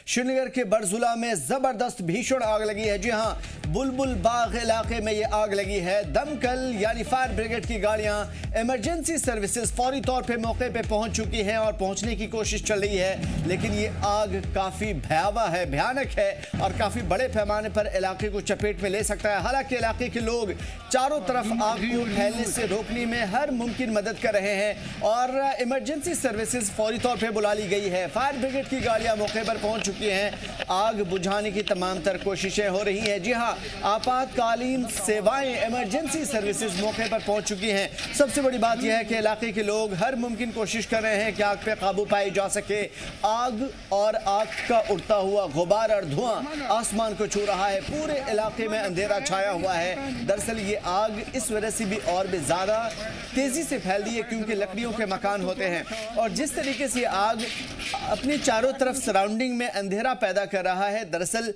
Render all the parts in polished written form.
श्रीनगर के बरजुला में जबरदस्त भीषण आग लगी है। जी हां, बुलबुल बाग इलाके में ये आग लगी है। दमकल यानी फायर ब्रिगेड की गाड़ियां, इमरजेंसी सर्विसेज फौरी तौर पे मौके पे पहुंच चुकी हैं और पहुंचने की कोशिश चल रही है, लेकिन ये आग काफी भयावह है, भयानक है और काफी बड़े पैमाने पर इलाके को चपेट में ले सकता है। हालांकि इलाके के लोग चारों तरफ आग को फैलने से रोकने में हर मुमकिन मदद कर रहे हैं और इमरजेंसी सर्विसेज फौरी तौर पे बुला ली गई है। फायर ब्रिगेड की गाड़ियां मौके पर पहुंच चुकी हैं। आग बुझाने की तमाम तर कोशिशें हो रही हैं। जी हां, आपातकालीन सेवाएं, इमरजेंसी सर्विसेज मौके पर पहुंच चुकी हैं। सबसे बड़ी बात यह है कि इलाके के लोग हर मुमकिन कोशिश कर रहे हैं कि आग पे काबू पाई जा सके। आग और आग का उड़ता हुआ गुबार और धुआं आसमान को छू रहा है। पूरे इलाके में अंधेरा छाया हुआ है। दरअसल ये आग इस वजह से भी और भी ज्यादा तेजी से फैल रही है क्योंकि लकड़ियों के मकान होते हैं और जिस तरीके से आग अपने चारों तरफ सराउंडिंग में अंधेरा पैदा कर रहा है, दरअसल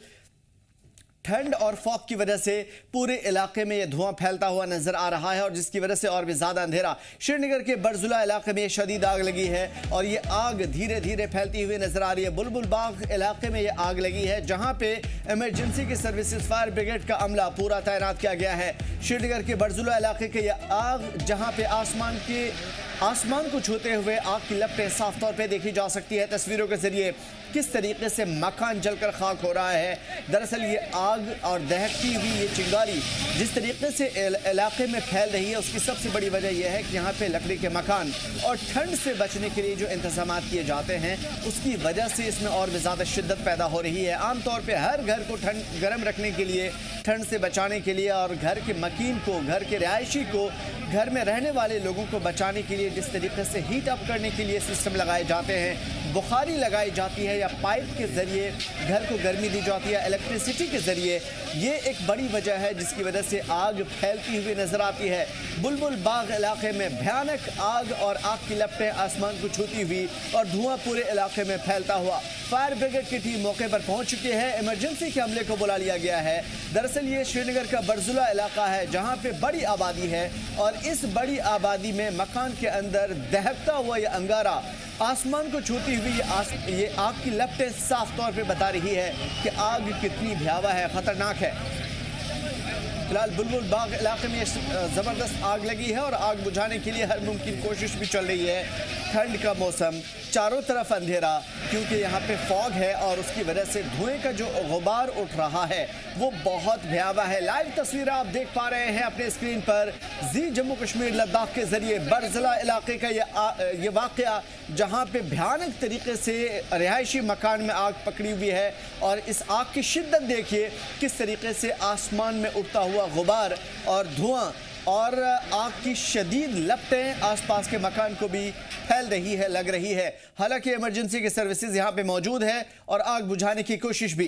ठंड और फॉग की वजह से पूरे इलाके में यह धुआं फैलता हुआ नजर आ रहा है और जिसकी वजह से और भी ज्यादा अंधेरा। श्रीनगर के बरजुला इलाके में शदीद आग लगी है और ये आग धीरे धीरे फैलती हुई नजर आ रही है। बुलबुल बाग इलाके में यह आग लगी है जहां पे इमरजेंसी की सर्विसेज फायर ब्रिगेड का अमला पूरा तैनात किया गया है। श्रीनगर के बरजुला इलाके के यह आग जहां पे आसमान को छूते हुए आग की लपटें साफ तौर पे देखी जा सकती है तस्वीरों के जरिए किस तरीके से मकान जलकर खाक हो रहा है। दरअसल ये आग और दहकती हुई ये चिंगारी जिस तरीके से इलाके में फैल रही है उसकी सबसे बड़ी वजह यह है कि यहाँ पे लकड़ी के मकान और ठंड से बचने के लिए जो इंतजाम किए जाते हैं उसकी वजह से इसमें और भी ज़्यादा शिद्दत पैदा हो रही है। आमतौर पर हर घर को गर्म रखने के लिए, ठंड से बचाने के लिए और घर के मकीन को, घर के रिहायशी को, घर में रहने वाले लोगों को बचाने के लिए जिस तरीके से हीट अप करने के लिए सिस्टम लगाए जाते हैं, बुखारी लगाई जाती है या पाइप के जरिए घर को गर्मी दी जाती है, इलेक्ट्रिसिटी के जरिए, ये एक बड़ी वजह है जिसकी वजह से आग फैलती हुई नजर आती है। बुलबुल बाग इलाके में भयानक आग और आग की लपटें आसमान को छूती हुई और धुआं पूरे इलाके में फैलता हुआ। फायर ब्रिगेड की टीम मौके पर पहुंच चुकी है। इमरजेंसी के अमले को बुला लिया गया है। दरअसल ये श्रीनगर का बरजुला इलाका है जहां पे बड़ी आबादी है और इस बड़ी आबादी में मकान के अंदर दहकता हुआ यह अंगारा आसमान को छूती हुई ये आग की लपटें साफ तौर पे बता रही है कि आग कितनी भयावह है, खतरनाक है। फिलहाल बुलबुल बाग इलाके में ज़बरदस्त आग लगी है और आग बुझाने के लिए हर मुमकिन कोशिश भी चल रही है। ठंड का मौसम, चारों तरफ अंधेरा क्योंकि यहाँ पे फॉग है और उसकी वजह से धुएं का जो गुबार उठ रहा है वो बहुत भयावह है। लाइव तस्वीरें आप देख पा रहे हैं अपने स्क्रीन पर जी जम्मू कश्मीर लद्दाख के जरिए बरजला इलाके का ये वाक़या जहाँ पे भयानक तरीके से रिहायशी मकान में आग पकड़ी हुई है और इस आग की शिद्दत देखिए किस तरीके से आसमान में उड़ता हुआ गुबार और धुआं और आग की शदीद लपटें आसपास के मकान को भी फैल रही है, लग रही है। हालांकि इमरजेंसी की सर्विसेज यहाँ पे मौजूद है और आग बुझाने की कोशिश भी